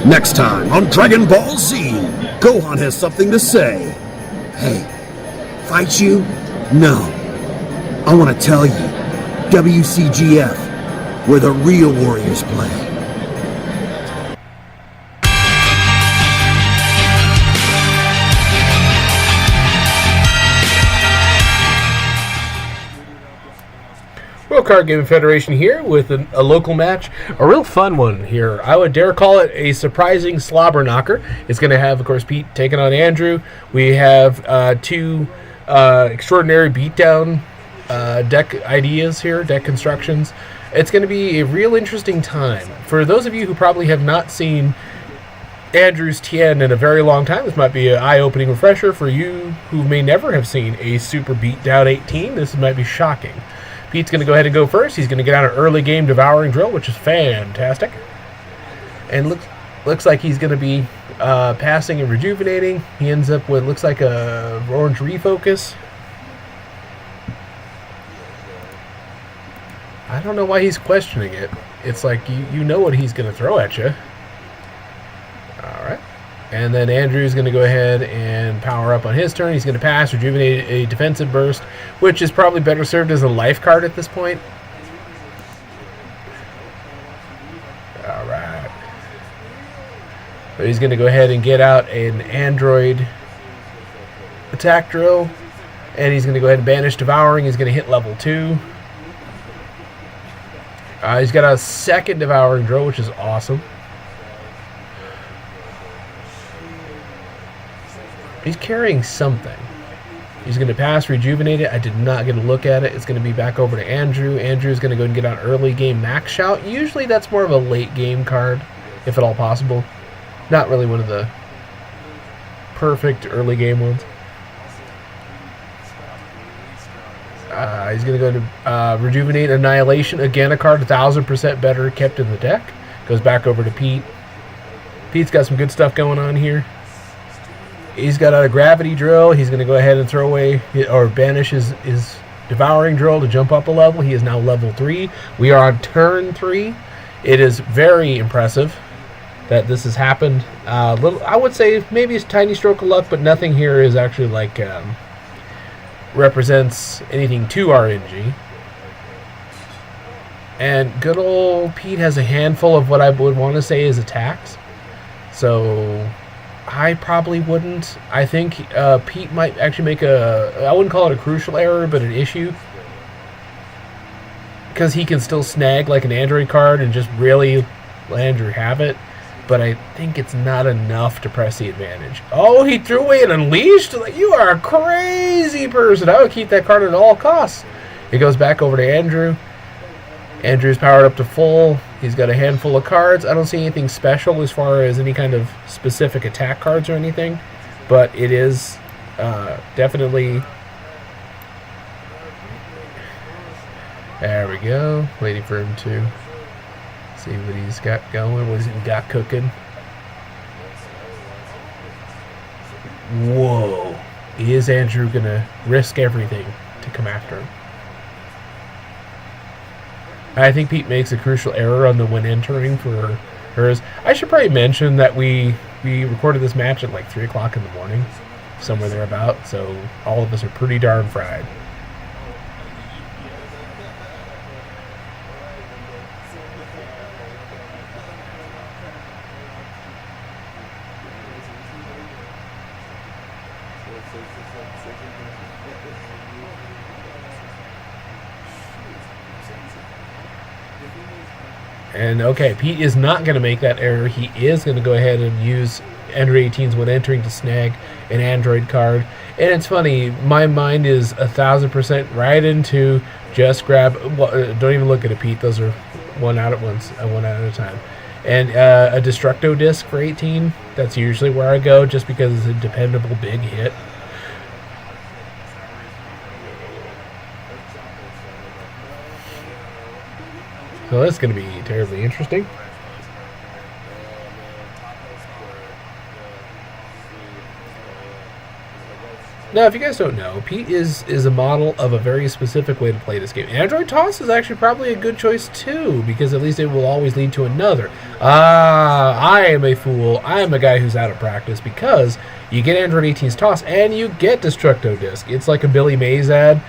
Next time on Dragon Ball Z, Gohan has something to say. Hey, fight you? No. I want to tell you, WCGF, where the real warriors play. World Card Gaming Federation here with a local match, a real fun one here. I would dare call it a surprising slobber knocker. It's going to have, of course, Pete taking on Andrew. We have two extraordinary beatdown deck ideas here, deck constructions. It's going to be a real interesting time. For those of you who probably have not seen Andrew's Tien in a very long time, this might be an eye-opening refresher. For you who may never have seen a Super Beatdown 18, this might be shocking. Pete's going to go ahead and go first. He's going to get on an early game devouring drill, which is fantastic. And looks like he's going to be passing and rejuvenating. He ends up with, looks like a orange refocus. I don't know why he's questioning it. It's like you know what he's going to throw at you. All right. And then Andrew's going to go ahead and power up on his turn. He's going to pass, rejuvenate a defensive burst, which is probably better served as a life card at this point. All right. So he's going to go ahead and get out an android attack drill. And he's going to go ahead and banish devouring. He's going to hit level 2. He's got a second devouring drill, which is awesome. He's carrying something. He's going to pass, rejuvenate it. I did not get a look at it. It's going to be back over to Andrew. Andrew's going to go and get on early game max shout. Usually that's more of a late game card, if at all possible. Not really one of the perfect early game ones. He's going to go to rejuvenate annihilation. Again, a card 1,000% better kept in the deck. Goes back over to Pete. Pete's got some good stuff going on here. He's got a gravity drill. He's going to go ahead and throw away or banish his devouring drill to jump up a level. He is now level 3. We are on turn 3. It is very impressive that this has happened. I would say maybe it's a tiny stroke of luck, but nothing here is actually like represents anything too RNG. And good old Pete has a handful of what I would want to say is attacks. So I probably wouldn't. I think Pete might actually make I wouldn't call it a crucial error, but an issue. Because he can still snag like an Android card and just really let Andrew have it. But I think it's not enough to press the advantage. Oh, he threw away an Unleashed? You are a crazy person. I would keep that card at all costs. It goes back over to Andrew. Andrew's powered up to full. He's got a handful of cards. I don't see anything special as far as any kind of specific attack cards or anything. But it is definitely... There we go. Waiting for him to see what he's got going, what he's got cooking. Whoa. Is Andrew going to risk everything to come after him? I think Pete makes a crucial error on the when entering for hers. I should probably mention that we recorded this match at like 3 o'clock in the morning, somewhere thereabout, so all of us are pretty darn fried. And okay, Pete is not going to make that error. He is going to go ahead and use Android 18s when entering to snag an Android card. And it's funny, my mind is 1,000% right into just grab. Don't even look at it, Pete. Those are one out at once, one out at a time. And a Destructo disc for 18. That's usually where I go, just because it's a dependable big hit. So that's going to be terribly interesting. Now, if you guys don't know, Pete is a model of a very specific way to play this game. Android Toss is actually probably a good choice too, because at least it will always lead to another. I am a fool. I am a guy who's out of practice, because you get Android 18's Toss and you get Destructo Disc. It's like a Billy Mays ad.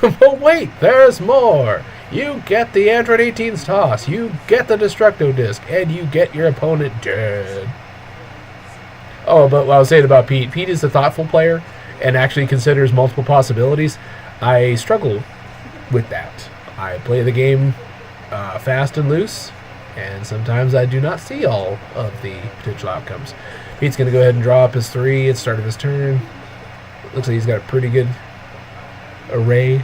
But wait, there's more. You get the Android 18's Toss, you get the Destructo Disc, and you get your opponent dead. Oh, but what I was saying about Pete, Pete is a thoughtful player and actually considers multiple possibilities. I struggle with that. I play the game fast and loose, and sometimes I do not see all of the potential outcomes. Pete's going to go ahead and draw up his 3 at the start of his turn. Looks like he's got a pretty good array.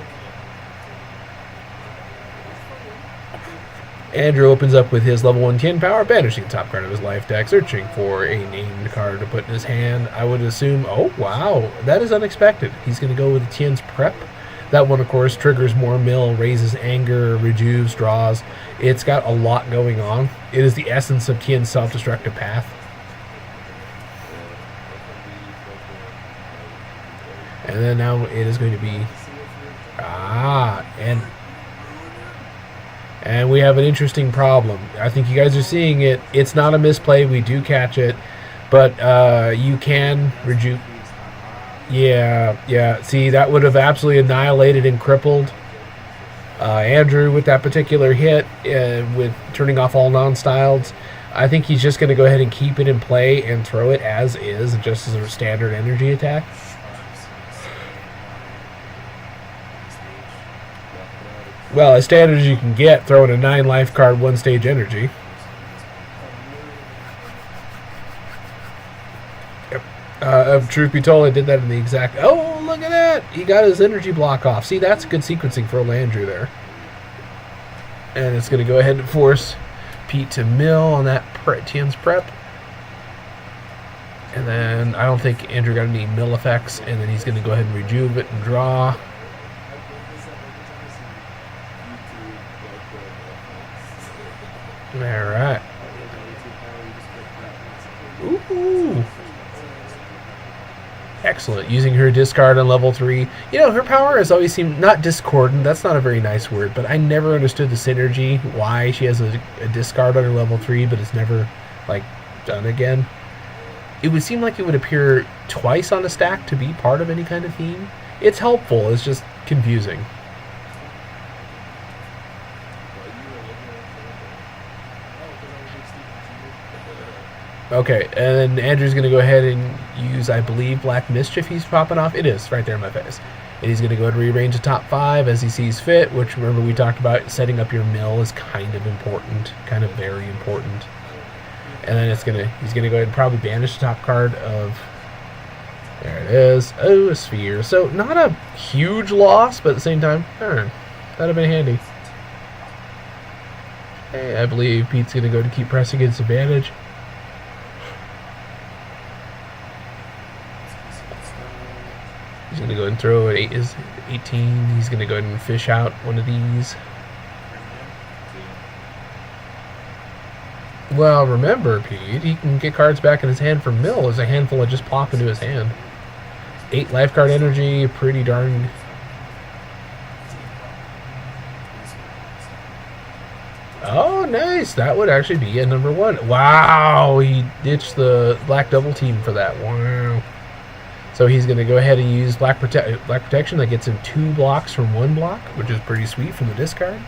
Andrew opens up with his level 1 Tien power, banishing the top card of his life deck, searching for a named card to put in his hand. I would assume, oh wow, that is unexpected. He's going to go with Tien's Prep. That one, of course, triggers more mill, raises anger, rejuves, draws. It's got a lot going on. It is the essence of Tien's self-destructive path. And then now it is going to be... And we have an interesting problem. I think you guys are seeing it. It's not a misplay. We do catch it. But you can rejuve. Yeah. See, that would have absolutely annihilated and crippled Andrew with that particular hit, with turning off all non-styleds. I think he's just going to go ahead and keep it in play and throw it as is, just as a standard energy attack. Well, as standard as you can get, throwing a 9 life card, 1 stage energy. Yep. Truth be told, I did that in the exact... Oh, look at that! He got his energy block off. See, that's good sequencing for old Andrew there. And it's going to go ahead and force Pete to mill on that Tien's Prep. And then I don't think Andrew got any mill effects. And then he's going to go ahead and rejuve it and draw. Alright. Ooh. Excellent. Using her discard on level 3. You know, her power has always seemed not discordant. That's not a very nice word, but I never understood the synergy, why she has a discard on her level 3, but it's never, like, done again. It would seem like it would appear twice on a stack to be part of any kind of theme. It's helpful. It's just confusing. Okay, and Andrew's going to go ahead and use, I believe, Black Mischief he's popping off. It is, right there in my face. And he's going to go ahead and rearrange the top 5 as he sees fit, which, remember, we talked about setting up your mill is kind of important, kind of very important. And then he's going to go ahead and probably banish the top card of... There it is. Oh, a sphere. So, not a huge loss, but at the same time, that'd have been handy. Hey, I believe Pete's going to go to keep pressing its advantage. He's going to go and throw it. 8 is 18. He's going to go ahead and fish out one of these. Well, remember, Pete, he can get cards back in his hand from mill. There's a handful that just plop into his hand. 8 life card energy, pretty darn... Oh, nice. That would actually be a number 1. Wow, he ditched the black double team for that. Wow. So he's going to go ahead and use black protection. That gets him 2 blocks from 1 block, which is pretty sweet from the discard.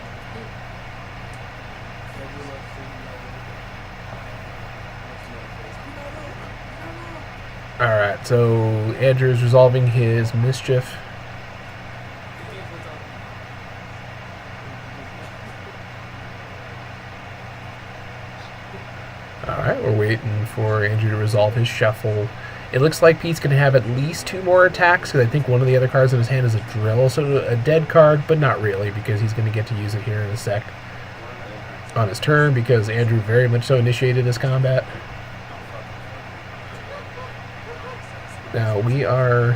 Alright, so Andrew's resolving his Mischief. Alright, we're waiting for Andrew to resolve his Shuffle. It looks like Pete's going to have at least 2 more attacks, because I think one of the other cards in his hand is a Drill, so a dead card, but not really, because he's going to get to use it here in a sec on his turn, because Andrew very much so initiated this combat. Now, we are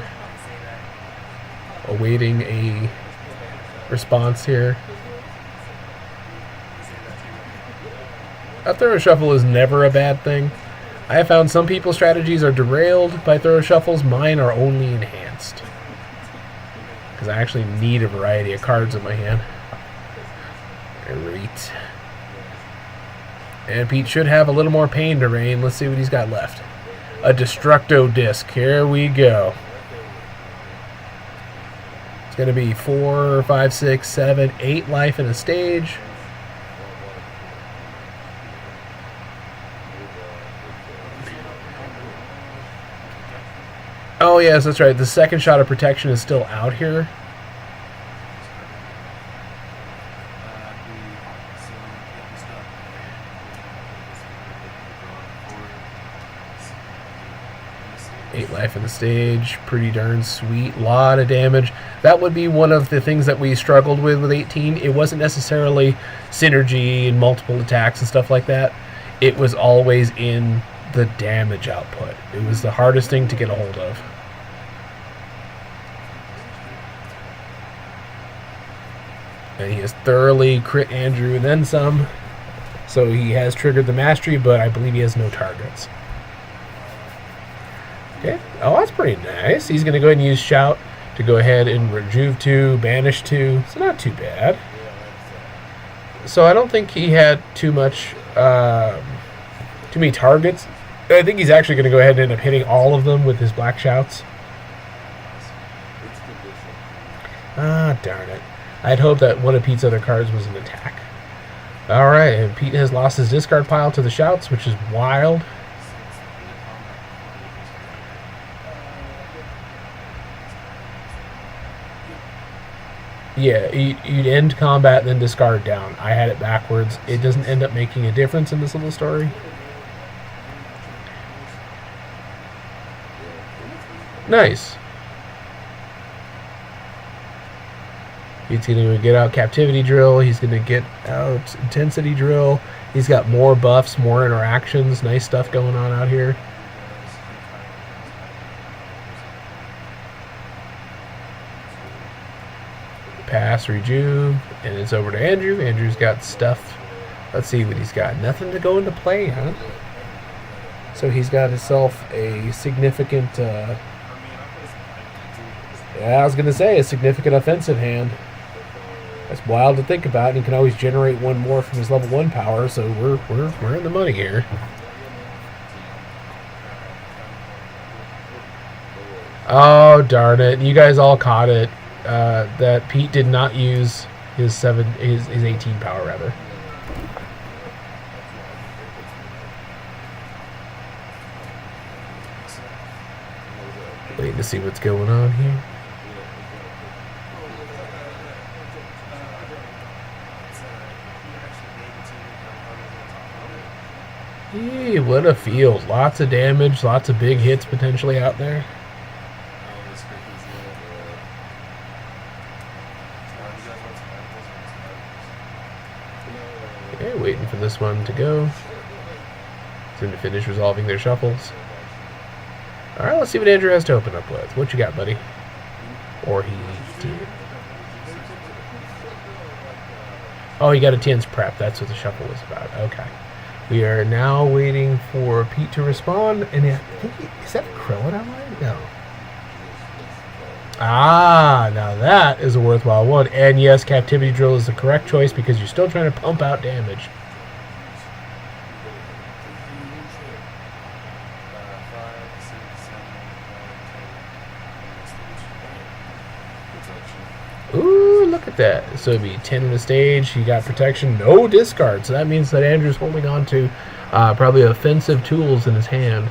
awaiting a response here. A throw shuffle is never a bad thing. I have found some people's strategies are derailed by throw shuffles. Mine are only enhanced. because I actually need a variety of cards in my hand. Great. And Pete should have a little more pain to rain. Let's see what he's got left. A Destructo Disc. Here we go. It's going to be 4, 5, 6, 7, 8 life in a stage. Oh, yes, that's right. The second shot of protection is still out here. Eight life in the stage. Pretty darn sweet. Lot of damage. That would be one of the things that we struggled with 18. It wasn't necessarily synergy and multiple attacks and stuff like that. It was always in the damage output. It was the hardest thing to get a hold of. And he has thoroughly crit Andrew and then some. So he has triggered the mastery, but I believe he has no targets. Okay. Oh, that's pretty nice. He's going to go ahead and use Shout to go ahead and Rejuve 2, Banish 2. So not too bad. So I don't think he had too many targets. I think he's actually going to go ahead and end up hitting all of them with his Black Shouts. Ah, darn it. I'd hoped that one of Pete's other cards was an attack. Alright, and Pete has lost his discard pile to the Shouts, which is wild. Yeah, you'd end combat and then discard down. I had it backwards. It doesn't end up making a difference in this little story. Nice. He's going to get out Captivity Drill. He's going to get out Intensity Drill. He's got more buffs, more interactions. Nice stuff going on out here. Pass, Rejuve, and it's over to Andrew. Andrew's got stuff. Let's see what he's got. Nothing to go into play, huh? So he's got himself a significant... yeah, I was going to say a significant offensive hand. That's wild to think about. And he can always generate one more from his level 1 power, so we're in the money here. Oh, darn it. You guys all caught it. That Pete did not use his 18 power, rather. Waiting to see what's going on here. Hey, what a field. Lots of damage, lots of big hits potentially out there. Okay, waiting for this one to go. Soon to finish resolving their shuffles. Alright, let's see what Andrew has to open up with. What you got, buddy? Or he did. Oh, he got a Tien's prep. That's what the shuffle was about. Okay. We are now waiting for Pete to respond. And I think is that a Krillin online? No. Ah, now that is a worthwhile one. And yes, Captivity Drill is the correct choice because you're still trying to pump out damage. Ooh, look at that. So it'd be 10 in the stage. He got protection, no discard. So that means that Andrew's holding on to probably offensive tools in his hand.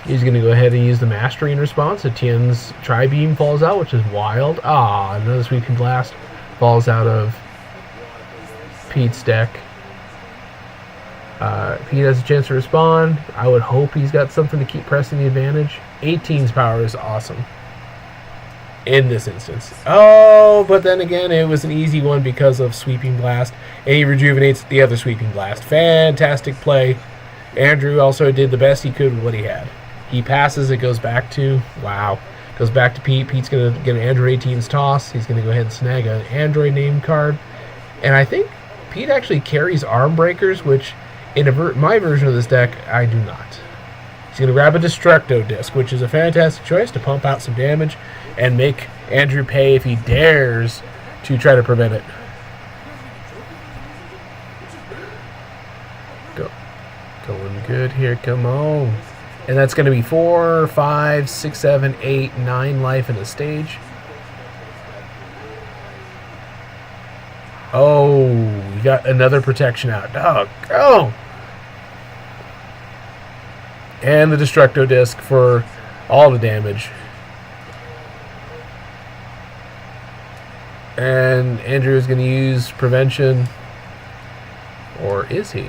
He's going to go ahead and use the Mastery in response. Etienne's Tri-Beam falls out, which is wild. Ah, another Sweeping Blast falls out of Pete's deck. Pete has a chance to respond. I would hope he's got something to keep pressing the advantage. 18's power is awesome in this instance. Oh, but then again, it was an easy one because of Sweeping Blast. And he rejuvenates the other Sweeping Blast. Fantastic play. Andrew also did the best he could with what he had. He passes, it goes back to, wow, goes back to Pete. Pete's going to get an Android 18's toss. He's going to go ahead and snag an Android name card. And I think Pete actually carries Arm Breakers, which in my version of this deck, I do not. He's going to grab a Destructo Disc, which is a fantastic choice to pump out some damage and make Andrew pay if he dares to try to prevent it. Going good here, come on. And that's going to be 4, 5, 6, 7, 8, 9 life in a stage. Oh, you got another protection out. Dog, go! And the Destructo Disc for all the damage. And Andrew is going to use prevention. Or is he?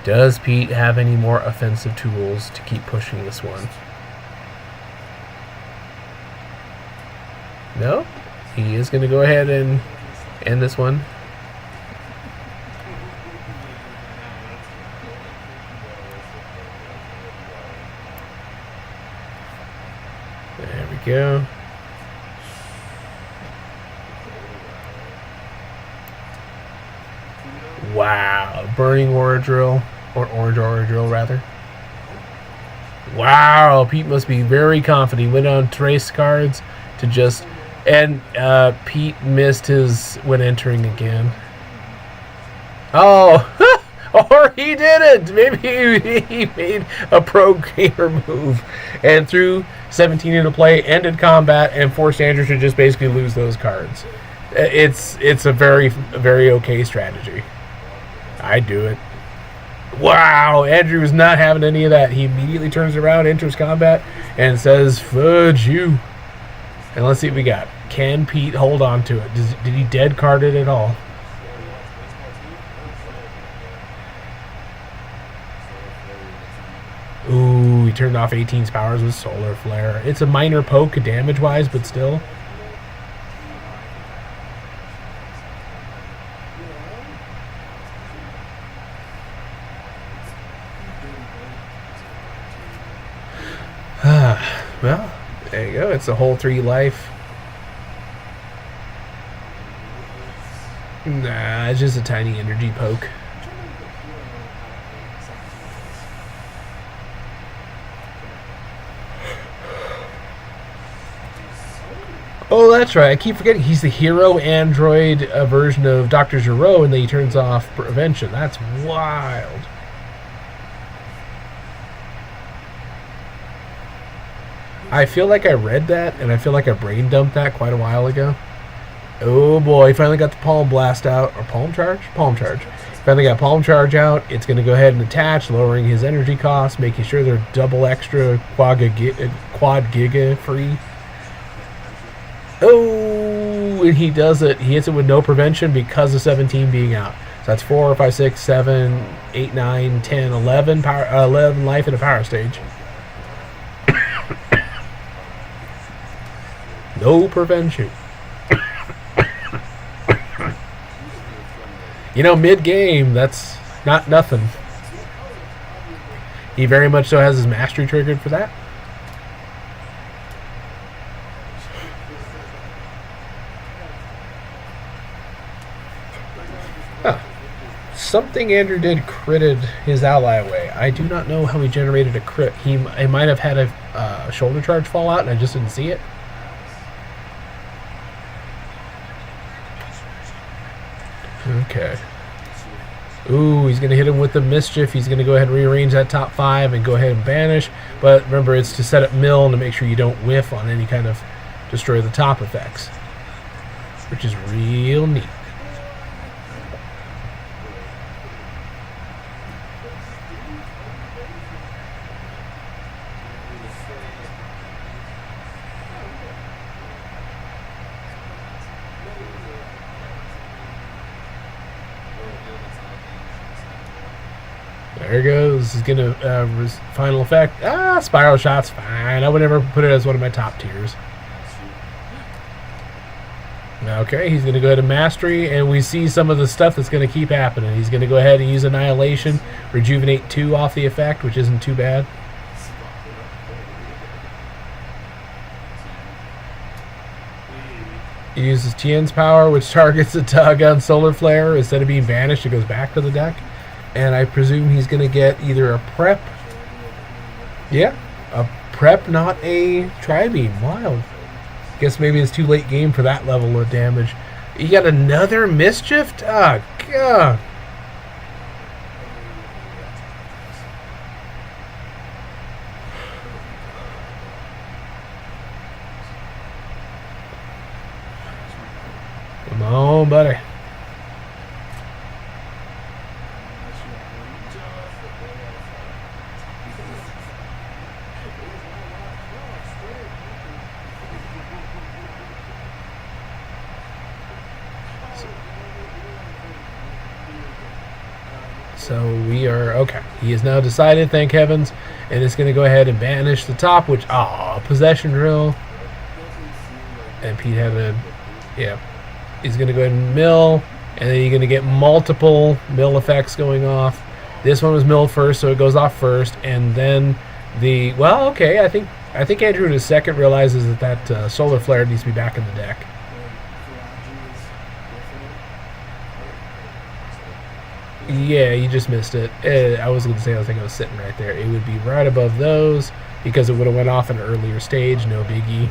Does Pete have any more offensive tools to keep pushing this one? No? He is going to go ahead and end this one. There we go. Wow, burning aura drill, or orange aura drill rather. Wow, Pete must be very confident. He went on trace cards to just, and Pete missed his when entering again. Oh, or he didn't. Maybe he made a pro gamer move and threw 17 into play, ended combat, and forced Andrew to just basically lose those cards. It's a very okay strategy. I'd do it. Wow, Andrew is not having any of that. He immediately turns around, enters combat, and says, fudge you. And let's see what we got. Can Pete hold on to it? Did he dead card it at all? Ooh, he turned off 18's powers with Solar Flare. It's a minor poke damage-wise, but still. Well, there you go. It's a whole 3 life. Nah, it's just a tiny energy poke. Oh, that's right. I keep forgetting. He's the hero android version of Dr. Gero, and then he turns off prevention. That's wild. I feel like I read that, and I feel like I brain dumped that quite a while ago. Oh boy, he finally got the Palm Blast out. Or Palm Charge? Palm Charge. Finally got Palm Charge out. It's going to go ahead and attach, lowering his energy costs, making sure they're double extra quad giga free. Oh, and he does it. He hits it with no prevention because of 17 being out. So that's 4, 5, 6, 7, 8, 9, 10, 11, 11 life in a power stage. No prevention. You know, mid-game, that's not nothing. He very much so has his mastery triggered for that. Huh. Something Andrew did critted his ally away. I do not know how he generated a crit. He might have had a shoulder charge fall out and I just didn't see it. Okay. Ooh, he's going to hit him with the Mischief. He's going to go ahead and rearrange that top 5 and go ahead and banish. But remember, it's to set up mill and to make sure you don't whiff on any kind of destroy the top effects, which is real neat. There goes. He's going to final effect. Spiral Shot's fine. I would never put it as one of my top tiers. Okay, he's going to go ahead and Mastery, and we see some of the stuff that's going to keep happening. He's going to go ahead and use Annihilation, Rejuvenate 2 off the effect, which isn't too bad. He uses Tien's power, which targets the gun solar flare. Instead of being banished, it goes back to the deck. And I presume he's going to get either a prep. Yeah, a prep, not a tri-beam. Wild. Guess maybe it's too late game for that level of damage. You got another mischief? Oh, God. Come on, buddy. So we are okay. He has now decided, thank heavens, and it's going to go ahead and banish the top, which possession drill. And Pete had a He's going to go ahead and mill, and then you're going to get multiple mill effects going off. This one was milled first, so it goes off first, and then I think Andrew in his second realizes that solar flare needs to be back in the deck. Yeah, you just missed it. I was going to say, I think it was sitting right there. It would be right above those because it would have went off at an earlier stage. No biggie.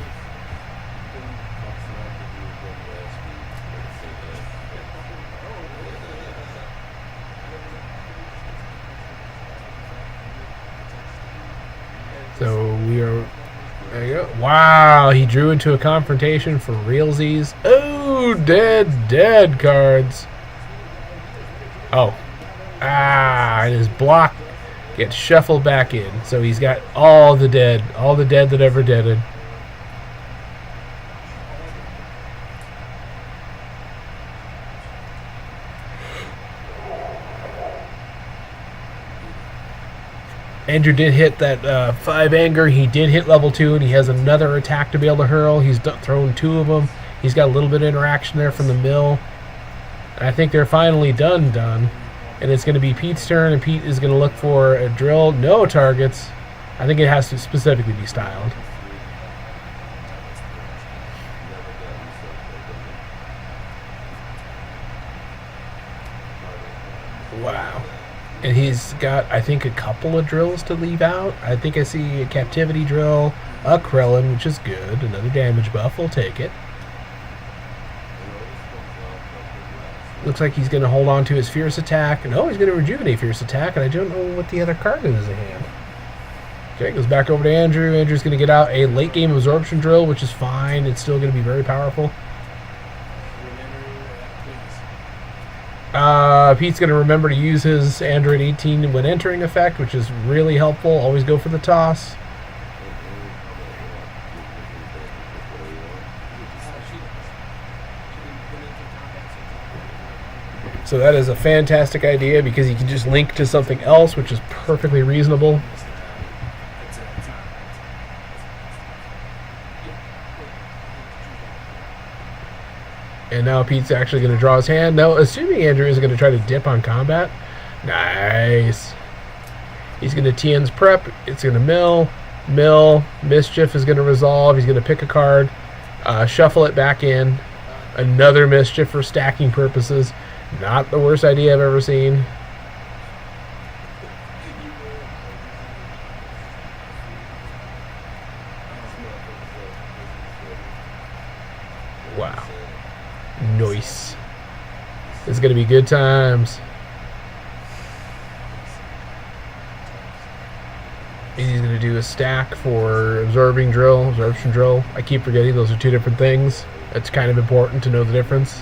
So we are. There you go. Wow, he drew into a confrontation for realsies. Oh, dead cards. Oh. And his block gets shuffled back in. So he's got all the dead that ever deaded. Andrew did hit that 5 anger. He did hit level 2, and he has another attack to be able to hurl. He's thrown 2 of them. He's got a little bit of interaction there from the mill. And I think they're finally done. And it's going to be Pete's turn, and Pete is going to look for a drill. No targets. I think it has to specifically be styled. Wow. And he's got, I think, a couple of drills to leave out. I think I see a captivity drill, a Krellin, which is good. Another damage buff. We'll take it. Looks like he's going to hold on to his fierce attack. No, he's going to rejuvenate fierce attack, and I don't know what the other card in his hand. Okay, goes back over to Andrew. Andrew's going to get out a late game absorption drill, which is fine. It's still going to be very powerful. Pete's going to remember to use his Android 18 when entering effect, which is really helpful. Always go for the toss. So that is a fantastic idea because you can just link to something else, which is perfectly reasonable. And now Pete's actually going to draw his hand. Now, assuming Andrew is going to try to dip on combat. Nice. He's going to Tien's prep. It's going to mill. Mischief is going to resolve. He's going to pick a card. Shuffle it back in. Another mischief for stacking purposes. Not the worst idea I've ever seen. Wow. Nice. This is going to be good times. He's going to do a stack for absorption drill. I keep forgetting those are 2 different things. It's kind of important to know the difference.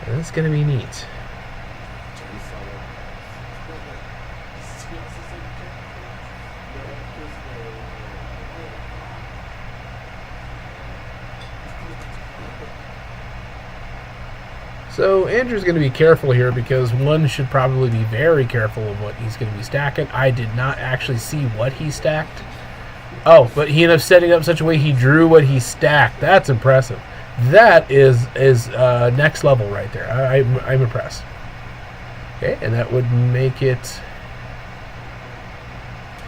And that's going to be neat. So Andrew's going to be careful here because one should probably be very careful of what he's going to be stacking. I did not actually see what he stacked. Oh, but he ended up setting up such a way he drew what he stacked. That's impressive. That is next level right there. I'm impressed. Okay, and that would make it,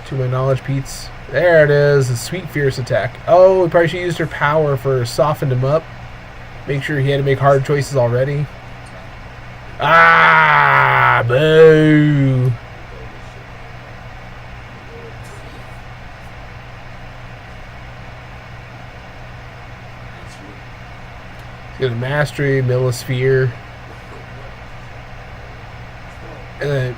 to my knowledge, Pete's There it is. A sweet, fierce attack. Oh, we probably should have used her power for softened him up. Make sure he had to make hard choices already. Ah, boo. He's got a mastery, millisphere. And then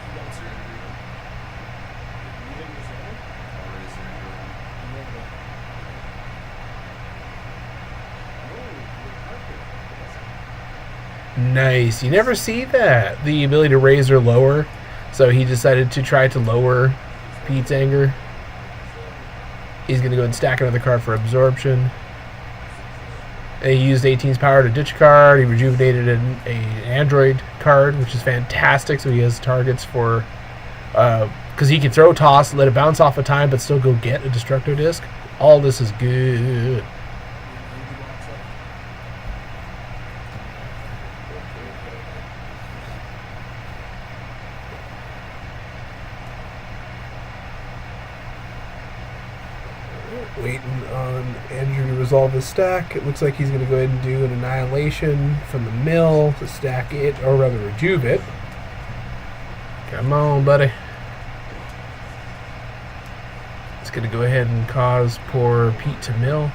nice. You never see that. The ability to raise or lower. So he decided to try to lower Pete's anger. He's going to go and stack another card for absorption. And he used 18's power to ditch a card. He rejuvenated an android card, which is fantastic. So he has targets for... because he can throw toss, let it bounce off a time, but still go get a destructo disc. All this is good. Waiting on Andrew to resolve his stack. It looks like he's going to go ahead and do an annihilation from the mill to stack it, or rather rejuve it. Come on, buddy. It's going to go ahead and cause poor Pete to mill.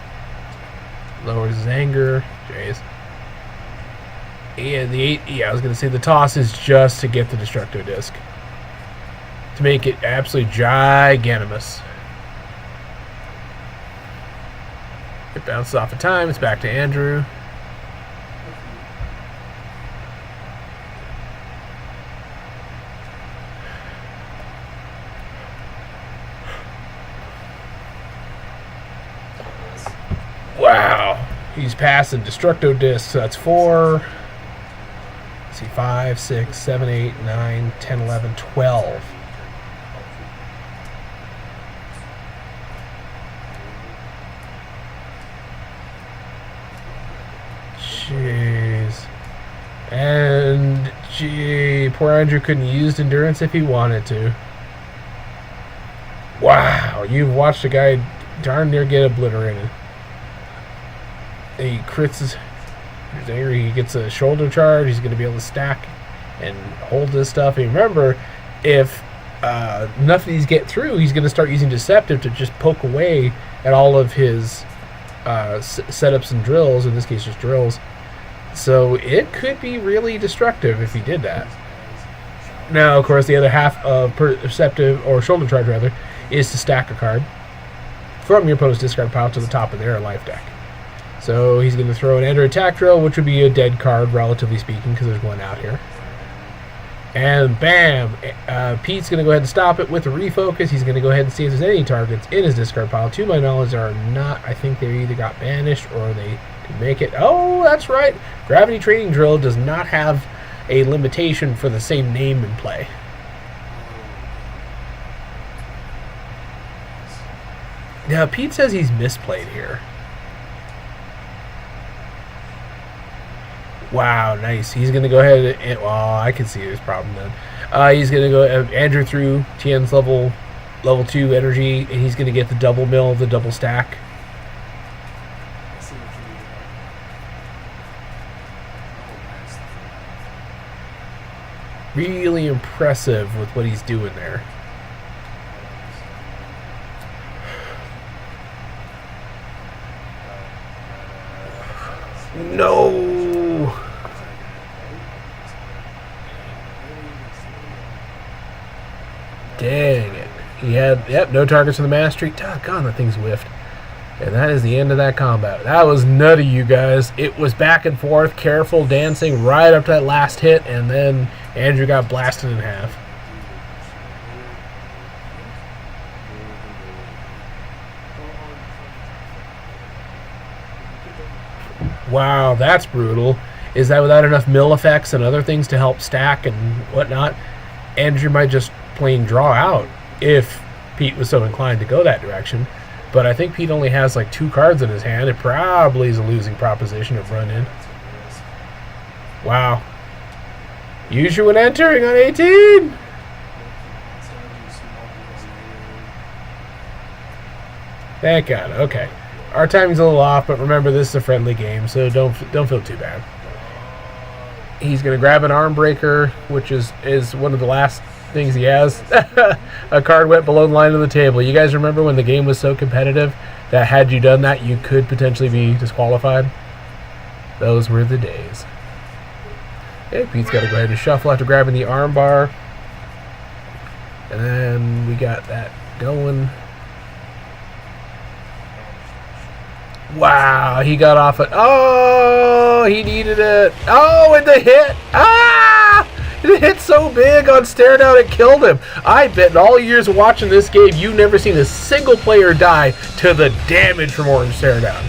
Lowers his anger. Jeez. And I was going to say the toss is just to get the destructo disc. To make it absolutely giganimous. It bounces off a time. It's back to Andrew. Wow. He's passing destructo discs. So that's 4. Let's see, 5, 6, 7, 8, 9, 10, 11, 12. Jeez. And, gee, poor Andrew couldn't use endurance if he wanted to. Wow, you've watched a guy darn near get obliterated. He crits his anger, he gets a shoulder charge, he's going to be able to stack and hold this stuff. And remember, if enough of these get through, he's going to start using Deceptive to just poke away at all of his setups and drills, in this case just drills. So it could be really destructive if he did that. Now, of course, the other half of Perceptive, or Shoulder Charge rather, is to stack a card from your opponent's discard pile to the top of their life deck. So he's going to throw an Android Attack Drill, which would be a dead card, relatively speaking, because there's one out here. And bam! Pete's going to go ahead and stop it with a refocus. He's going to go ahead and see if there's any targets in his discard pile. To my knowledge, there are not. I think they either got banished or they can make it. Oh, that's right. Gravity Training Drill does not have a limitation for the same name in play. Now, Pete says he's misplayed here. Wow, nice. He's going to go ahead and... Well, I can see his problem then. He's going to go... Andrew through Tien's level 2 energy, and he's going to get the double mill, the double stack. Really impressive with what he's doing there. No! Dang it. He had, no targets for the mastery. Doggone, that thing's whiffed. And that is the end of that combat. That was nutty, you guys. It was back and forth, careful dancing right up to that last hit, and then Andrew got blasted in half. Wow, that's brutal. Is that without enough mill effects and other things to help stack and whatnot, Andrew might just plain draw out if Pete was so inclined to go that direction. But I think Pete only has like 2 cards in his hand. It probably is a losing proposition of run in. Wow. Use your when entering on 18. Thank God. Okay. Our timing's a little off, but remember, this is a friendly game, so don't feel too bad. He's going to grab an arm breaker, which is one of the last things he has. A card went below the line of the table. You guys remember when the game was so competitive that had you done that, you could potentially be disqualified? Those were the days. Okay, Pete's got to go ahead and shuffle after grabbing the arm bar. And then we got that going. Wow, he got off it. Oh, he needed it. Oh, and the hit. Ah! It hit so big on stare down it killed him. I bet in all years of watching this game, you've never seen a single player die to the damage from orange stare down.